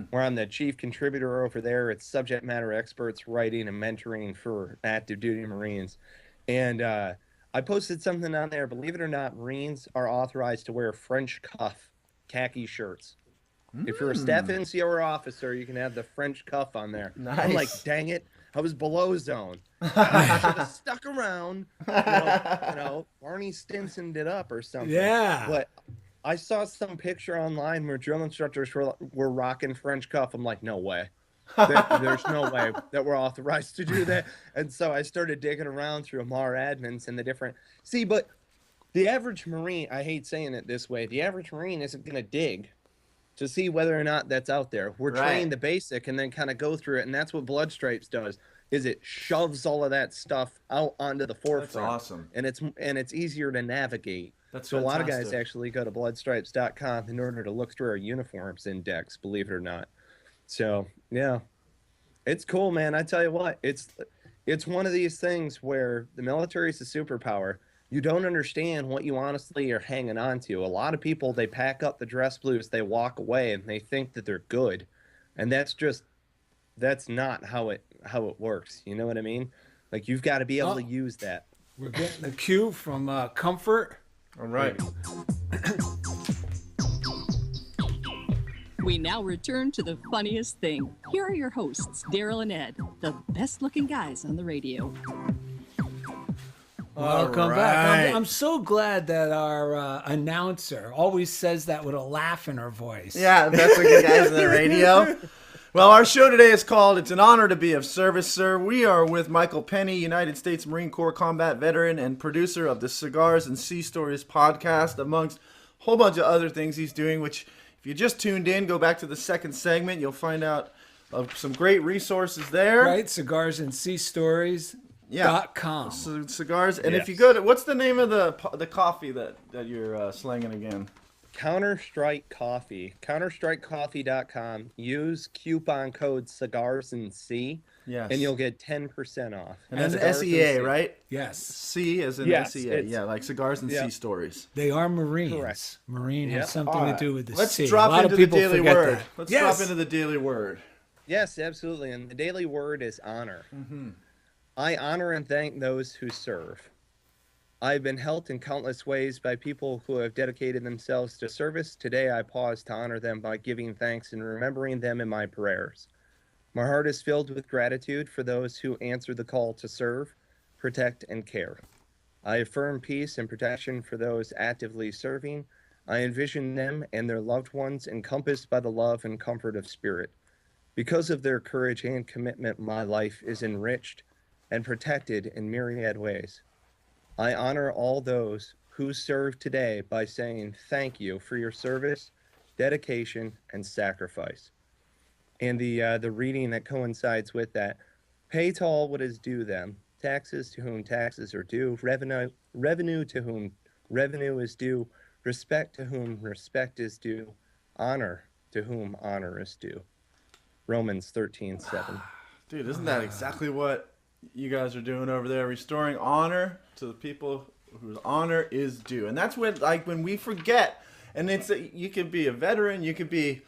where I'm the chief contributor over there. It's subject matter experts writing and mentoring for active duty Marines. And I posted something on there. Believe it or not, Marines are authorized to wear French cuff khaki shirts. If you're a staff NCO officer, you can have the French cuff on there. Nice. I'm like, dang it, I was below zone. I should have stuck around. Barney Stinson it up or something. Yeah. But I saw some picture online where drill instructors were rocking French cuff. I'm like, no way. There's no way that we're authorized to do that. And so I started digging around through MAR admins and the different. See, but the average Marine, I hate saying it this way, the average Marine isn't going to dig to see whether or not that's out there. We're trained the basic and then kind of go through it. And that's what Blood Stripes does, is it shoves all of that stuff out onto the forefront. That's awesome. And it's easier to navigate. That's so fantastic. A lot of guys actually go to bloodstripes.com in order to look through our uniforms index, believe it or not. So, yeah, it's cool, man. I tell you what, it's one of these things where the military is a superpower. You don't understand what you honestly are hanging on to. A lot of people, they pack up the dress blues, they walk away, and they think that they're good. And that's not how it works. You know what I mean? Like, you've got to be able to use that. We're getting the cue from Comfort. All right. We now return to the funniest thing. Here are your hosts, Daryl and Ed, the best looking guys on the radio. Welcome back. I'm so glad that our announcer always says that with a laugh in her voice. Yeah, best looking guys on the radio. Well, our show today is called It's an Honor to Be of Service, Sir. We are with Michael Penney, United States Marine Corps combat veteran and producer of the Cigars and Sea Stories podcast, amongst a whole bunch of other things he's doing, which if you just tuned in, go back to the second segment. You'll find out of some great resources there. Right, Cigars and Sea Stories. .com. Cigars. And if you go to, what's the name of the coffee that you're slanging again? Counter-Strike Coffee. Counterstrikecoffee.com. Use coupon code Cigars and Sea. Yes. And you'll get 10% off. And that's SEA, right? Yes. C as in Yes, SEA. Yeah, like Cigars and Sea Stories. They are Marines. Correct. Marine has something to do with the Let's sea. drop A lot into of the people daily forget word. that. Let's drop into the daily word. Yes, absolutely. And the daily word is honor. Mm-hmm. I honor and thank those who serve. I have been helped in countless ways by people who have dedicated themselves to service. Today I pause to honor them by giving thanks and remembering them in my prayers. My heart is filled with gratitude for those who answer the call to serve, protect, and care. I affirm peace and protection for those actively serving. I envision them and their loved ones encompassed by the love and comfort of spirit. Because of their courage and commitment, my life is enriched and protected in myriad ways. I honor all those who serve today by saying thank you for your service, dedication, and sacrifice. And the reading that coincides with that: pay to all what is due them, taxes to whom taxes are due, revenue to whom revenue is due, respect to whom respect is due, honor to whom honor is due. Romans 13:7. Dude, isn't that exactly what you guys are doing over there? Restoring honor to the people whose honor is due. And that's when, like, when we forget, and you could be a veteran, you could be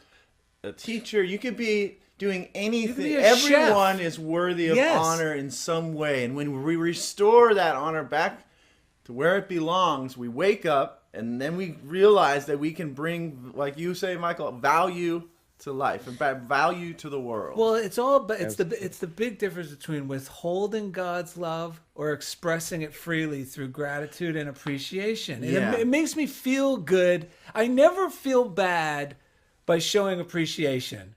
a teacher. You could be doing anything. be a Everyone chef. is worthy of Yes. honor in some way. And when we restore that honor back to where it belongs, we wake up and then we realize that we can bring, like you say, Michael, value to life and value to the world. Well, it's all, but it's the big difference between withholding God's love or expressing it freely through gratitude and appreciation. And Yeah. it makes me feel good. I never feel bad by showing appreciation,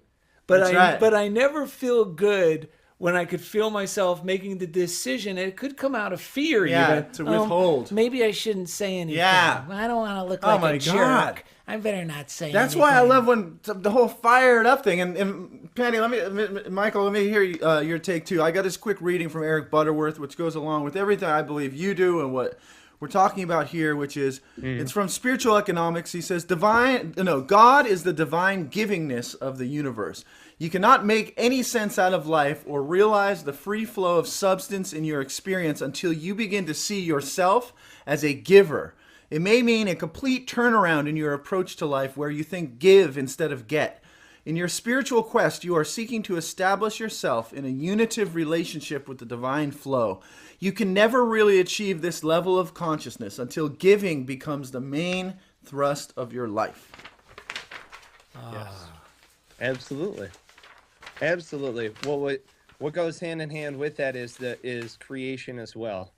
but That's right. I never feel good when I could feel myself making the decision. And it could come out of fear, Yeah, even to withhold. Maybe I shouldn't say anything. Yeah. I don't want to look Oh like my a jerk. God. I better not say. That's anything. why I love when the whole fired up thing. And Penny, Michael, let me hear your take too. I got this quick reading from Eric Butterworth, which goes along with everything I believe you do and what we're talking about here, which is it's from Spiritual Economics. He says, God is the divine givingness of the universe. You cannot make any sense out of life or realize the free flow of substance in your experience until you begin to see yourself as a giver. It may mean a complete turnaround in your approach to life where you think give instead of get. In your spiritual quest, you are seeking to establish yourself in a unitive relationship with the divine flow. You can never really achieve this level of consciousness until giving becomes the main thrust of your life. Yes. Absolutely. Absolutely. Well, what goes hand in hand with that is creation as well.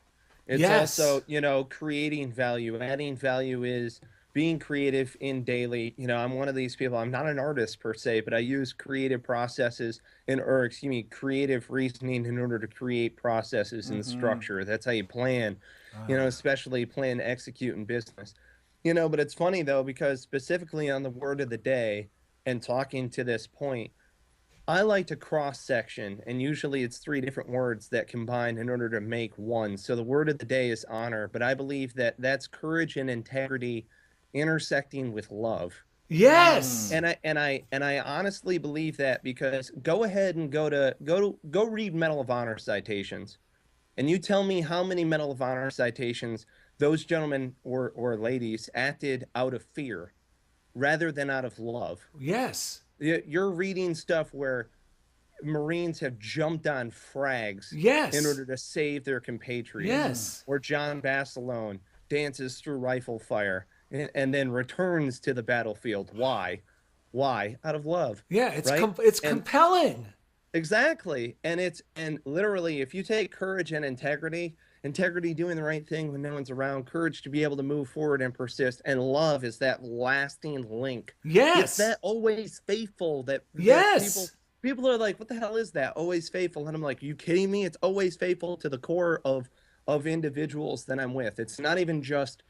It's Yes. also, creating value. Adding value is being creative in daily. I'm one of these people. I'm not an artist per se, but I use creative processes creative reasoning in order to create processes and structure. That's how you plan, especially plan, execute in business. But it's funny though, because specifically on the word of the day and talking to this point, I like to cross section, and usually it's 3 different words that combine in order to make one. So the word of the day is honor, but I believe that that's courage and integrity intersecting with love. Yes. And I honestly believe that, because go ahead and go read Medal of Honor citations, and you tell me how many Medal of Honor citations those gentlemen or ladies acted out of fear rather than out of love. Yes. You're reading stuff where Marines have jumped on frags Yes. in order to save their compatriots. Yes. Or John Basilone dances through rifle fire and then returns to the battlefield. Why? Out of love. Yeah, it's right? it's compelling. Exactly. And literally, if you take courage and integrity doing the right thing when no one's around, courage to be able to move forward and persist, and love is that lasting link. Yes. It's that always faithful that Yes. people are like, what the hell is that? Always faithful. And I'm like, you kidding me? It's always faithful to the core of individuals that I'm with. It's not even just,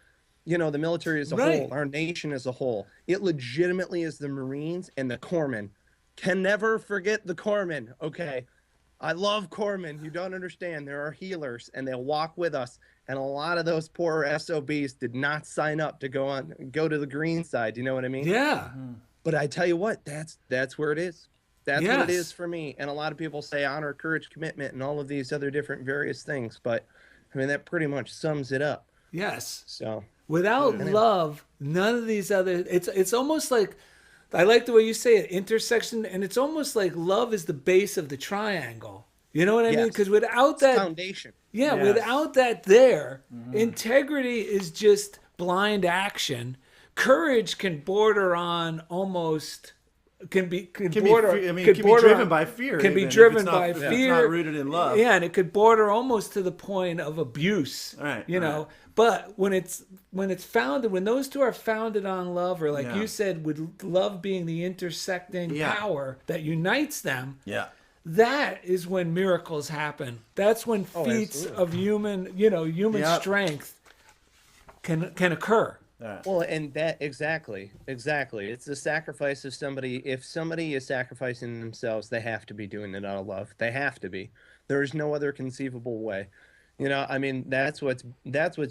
the military as a whole, our nation as a whole. It legitimately is the Marines and the corpsmen. Can never forget the corpsmen. Okay. I love corpsmen. You don't understand. There are healers, and they'll walk with us. And a lot of those poor SOBs did not sign up to go to the green side. You know what I mean? Yeah. But I tell you what, that's where it is. That's what it Yes. is for me. And a lot of people say honor, courage, commitment, and all of these other different various things. But I mean, that pretty much sums it up. Yes. So Without love, none of these other. It's almost like, I like the way you say it, intersection, and it's almost like love is the base of the triangle. You know what I mean? Yes. Because without that foundation. yeah, Yes. without that integrity is just blind action. Courage can border on almost can be border. Can be driven by fear. Can be even, if driven it's not- by if fear. It's not rooted in love. Yeah, and it could border almost to the point of abuse. Right, You know, but when it's founded, when those two are founded on love, or like Yeah. you said, with love being the intersecting Yeah. power that unites them, Yeah. that is when miracles happen. That's when feats absolutely. of human Yep. strength can occur. Well, and that exactly. It's the sacrifice of somebody. If somebody is sacrificing themselves, they have to be doing it out of love. They have to be. There is no other conceivable way. I mean, that's what's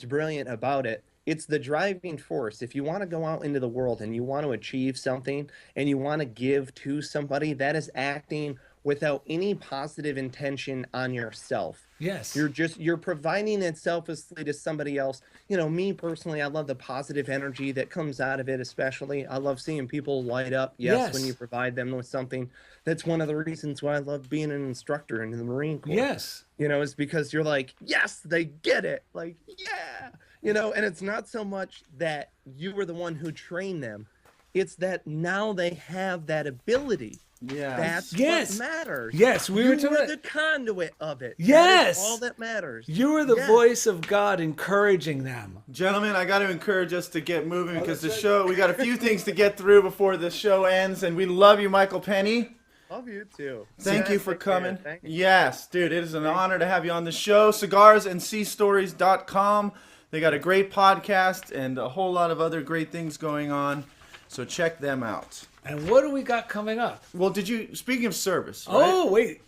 brilliant about it. It's the driving force. If you want to go out into the world and you want to achieve something and you want to give to somebody, that is acting without any positive intention on yourself. Yes. You're providing it selflessly to somebody else. You know, me personally, I love the positive energy that comes out of it, especially. I love seeing people light up, yes, when you provide them with something. That's one of the reasons why I love being an instructor in the Marine Corps. Yes. You know, it's because you're like, yes, they get it. Like, yeah. You know, and it's not so much that you were the one who trained them. It's that now they have that ability. Yeah, that's what matters. Yes, we were the conduit of it. Yes, that is all that matters. You were the voice of God, encouraging them. Gentlemen, I got to encourage us to get moving because the show. We got a few things to get through before the show ends, and we love you, Michael Penney. Love you too. Thank you for coming. Yes, dude, it is an honor to have you on the show. Cigarsandseastories.com. They got a great podcast and a whole lot of other great things going on, so check them out. And what do we got coming up? Well, speaking of service, right? Oh, wait.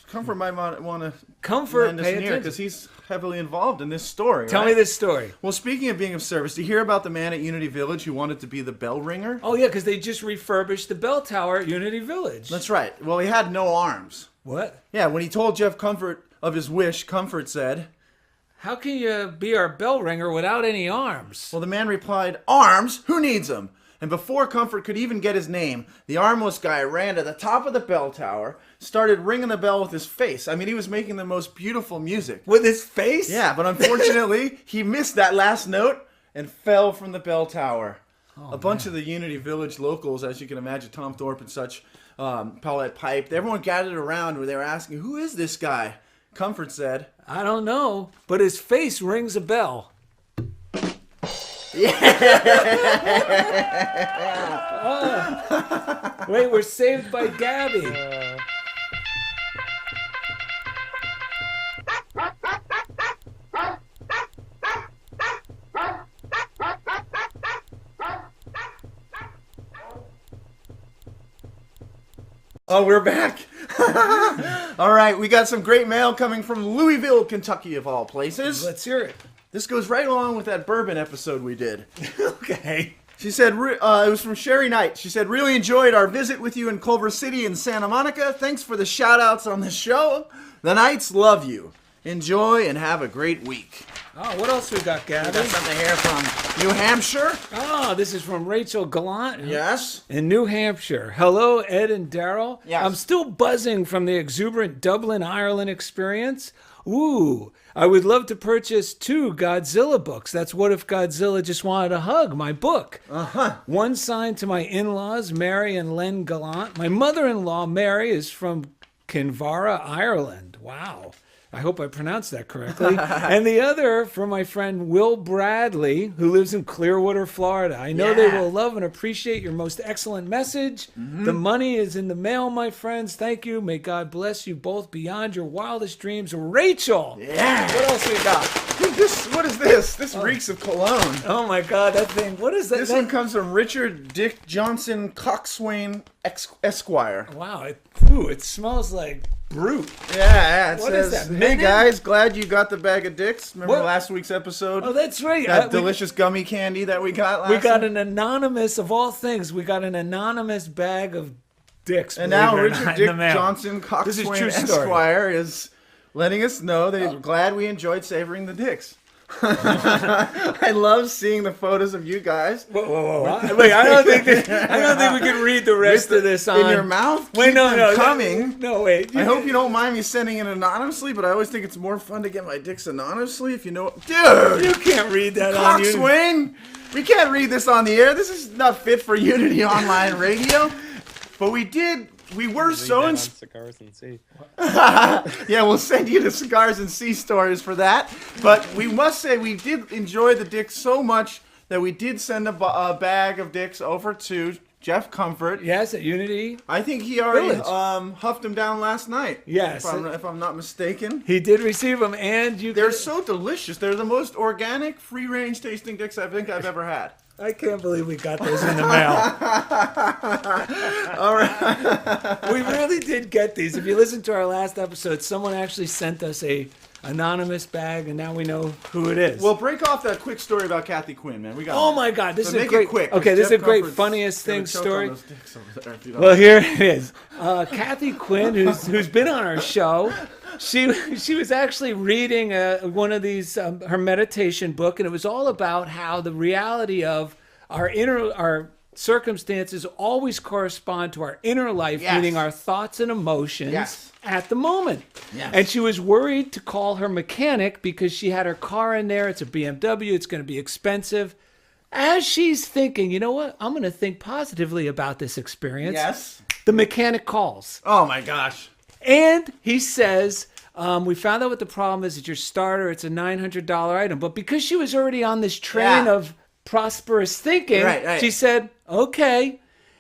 Comfort might want to lend us an ear because he's heavily involved in this story. Tell me this story. Well, speaking of being of service, do you hear about the man at Unity Village who wanted to be the bell ringer? Oh, yeah, because they just refurbished the bell tower at Unity Village. That's right. Well, he had no arms. What? Yeah, when he told Jeff Comfort of his wish, Comfort said, "How can you be our bell ringer without any arms?" Well, the man replied, "Arms? Who needs them?" And before Comfort could even get his name, the armless guy ran to the top of the bell tower, started ringing the bell with his face. I mean, he was making the most beautiful music. With his face? Yeah, but unfortunately, he missed that last note and fell from the bell tower. A bunch of the Unity Village locals, as you can imagine, Tom Thorpe and such, Paulette Pipe, everyone gathered around where they were asking, "Who is this guy?" Comfort said, "I don't know, but his face rings a bell." Oh. Wait, we're saved by Gabby. Oh, we're back. All right, we got some great mail coming from Louisville, Kentucky, of all places. Let's hear it. This goes right along with that bourbon episode we did. Okay. She said, it was from Sherry Knight. She said, "Really enjoyed our visit with you in Culver City and Santa Monica. Thanks for the shout-outs on the show. The Knights love you. Enjoy and have a great week." Oh, what else we got, Gabby? We got something here from New Hampshire. Oh, this is from Rachel Gallant. Yes. In New Hampshire. Hello, Ed and Daryl. Yes. I'm still buzzing from the exuberant Dublin, Ireland experience. Ooh, I would love to purchase 2 Godzilla books. That's What If Godzilla Just Wanted a Hug, my book. Uh-huh. One signed to my in-laws, Mary and Len Gallant. My mother-in-law, Mary, is from Kinvara, Ireland. Wow. I hope I pronounced that correctly. And the other for my friend Will Bradley, who lives in Clearwater, Florida. I know they will love and appreciate your most excellent message. Mm-hmm. The money is in the mail, my friends. Thank you. May God bless you both beyond your wildest dreams. Rachel. Yeah. What else we got? What is this? This reeks of cologne. Oh, my God. That thing. What is that? This one comes from Richard Dick Johnson Coxswain Esquire. Wow. It smells like brute. Yeah, it what says, is that, "Hey Minute? guys, glad you got the bag of dicks." Remember What? last week's episode? Oh, that's right. That delicious gummy candy that we got last We got week? an anonymous, of all things, we got an anonymous bag of dicks. And now believe it or Richard not, Dick in the mail. Johnson This is Coxswain true story. Esquire is letting us know they're glad we enjoyed savoring the dicks. I love seeing the photos of you guys. Whoa. Wait, I don't think we can read the rest of this on in your mouth. Wait, Keep them no, coming. No, wait. I hope you don't mind me sending it anonymously, but I always think it's more fun to get my dicks anonymously. If you know, dude, You can't read that on you. Coxswain, we can't read this on the air. This is not fit for Unity Online Radio. But we were so inspired. Cigars and Sea. Yeah, we'll send you the Cigars and Sea Stories for that. But we must say we did enjoy the dicks so much that we did send a bag of dicks over to Jeff Comfort. Yes, at Unity. I think he already Village. huffed them down last night. Yes. If I'm not mistaken. He did receive them, and They're so delicious. They're the most organic, free-range tasting dicks I think I've ever had. I can't believe we got those in the mail. All right. We really did get these. If you listen to our last episode, someone actually sent us a anonymous bag, and now we know who it is. Well, break off that quick story about Kathy Quinn, man. We got. Oh my God, this So is a make great. it quick. Okay, this is a great Comfort's funniest gonna thing choke story. on those dicks over there if you don't. Well, here it is. Kathy Quinn, who's been on our show, she was actually reading one of these her meditation book, and it was all about how the reality of our circumstances always correspond to our inner life, Yes. meaning our thoughts and emotions Yes. at the moment. Yes. And she was worried to call her mechanic because she had her car in there. It's a BMW. It's going to be expensive. As she's thinking, you know what? I'm going to think positively about this experience. Yes. The mechanic calls. Oh my gosh. And he says, we found out what the problem is. It's your starter. It's a $900 item. But because she was already on this train Yeah. of prosperous thinking, Right. she said, okay.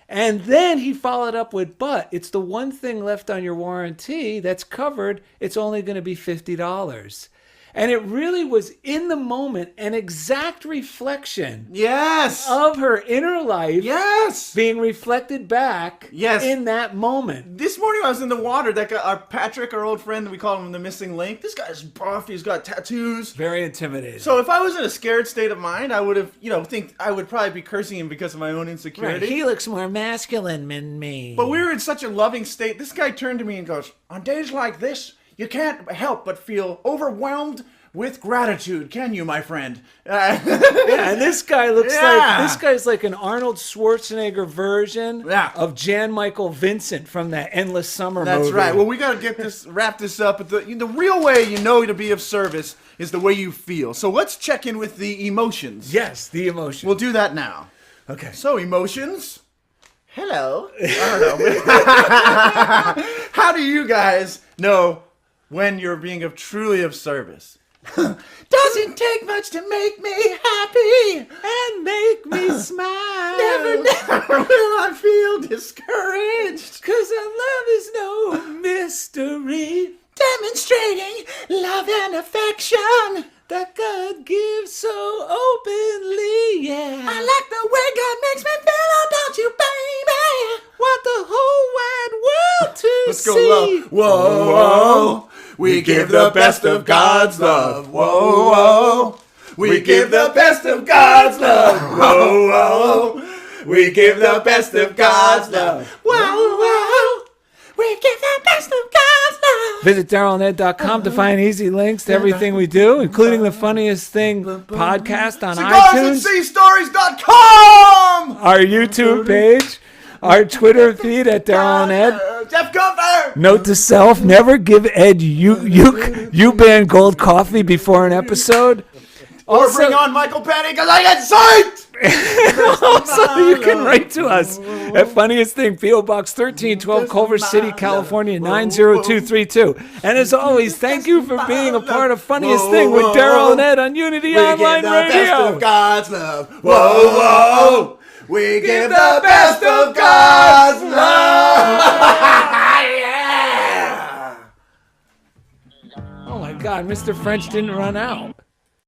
And then he followed up with, but it's the one thing left on your warranty that's covered. It's only going to be $50. And it really was, in the moment, an exact reflection Yes. of her inner life Yes. being reflected back Yes. in that moment. This morning I was in the water. That guy, our Patrick, our old friend, we call him the missing link. This guy's buff. He's got tattoos. Very intimidating. So if I was in a scared state of mind, I would have, think I would probably be cursing him because of my own right, insecurity. he looks more masculine than me. But we were in such a loving state. This guy turned to me and goes, "On days like this, you can't help but feel overwhelmed with gratitude, can you, my friend?" Yeah, and this guy looks Yeah. like, this guy's like an Arnold Schwarzenegger version Yeah. of Jan Michael Vincent from that Endless Summer That's movie. right. Well, we got to wrap this up. But the real way you know to be of service is the way you feel. So let's check in with the emotions. Yes, the emotion. We'll do that now. Okay. So, emotions. Hello. I don't know. How do you guys know when you're being truly of service? Doesn't take much to make me happy And make me smile. Never will I feel discouraged. 'Cause our love is no mystery Demonstrating love and affection. that God gives so openly, yeah. I like the way God makes me feel, oh, don't you, baby? Want the whole wide world to Let's see. go low. Whoa, whoa. We give the best of God's love. Whoa, whoa. We give the best of God's love. Whoa, whoa. We give the best of God's love. Whoa, whoa. We give the best of God's love. Visit DarylNed.com to find easy links to everything we do, including the Funniest Thing podcast on Cigars and iTunes, Sea Stories.com. our YouTube page, our Twitter feed at Daryl and Ed. Jeff Gunther. Note to self: never give Ed U-Band Gold coffee before an episode. Or bring on Michael Penney because I get psyched. Also, you can write to us at Funniest Thing, P.O. Box 1312, Culver City, California, 90232. And as always, thank you for being a part of Funniest Thing with Daryl and Ed on Unity Online Best Radio. of God's love. Whoa, whoa. We give the best of God's love. Yeah. Oh my God, Mr. French didn't run out.